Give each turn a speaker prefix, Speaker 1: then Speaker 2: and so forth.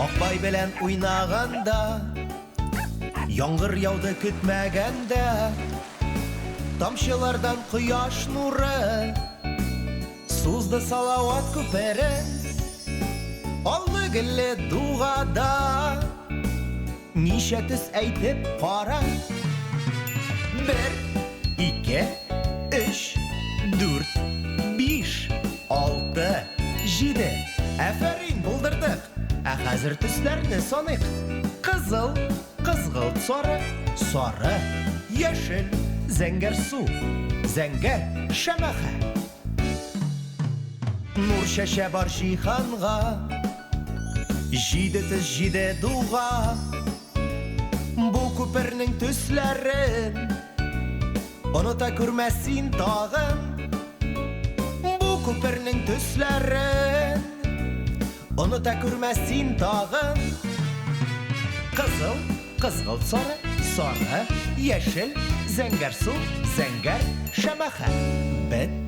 Speaker 1: Акбай белән уйнаганда, яңгыр яуды көтмәгәндә, тамчылардан кояш нуры сузды салават күперен. Аллы гөлле дугада ничә төс әйтеп кара. 1, 2, 3, 4, 5, 6, 7. Әфәрин, булдырдык. Ә хәзер төсләрне саныйк. Кызыл, кызгылт сары, сары, яшел, зәңгәр су, зәңгәр шәмәхә. Нур шәшә бар җиһанга, 7 төс 7 дуга. Бу күпернең төсләрен оныта күрмәсин тагын. Бу күпернең төсләрен оныта күрмәсин тагын. Кызыл, кызгылт сары, сары, яшел, зәңгәр су, зәңгәр шәмәхә. Бет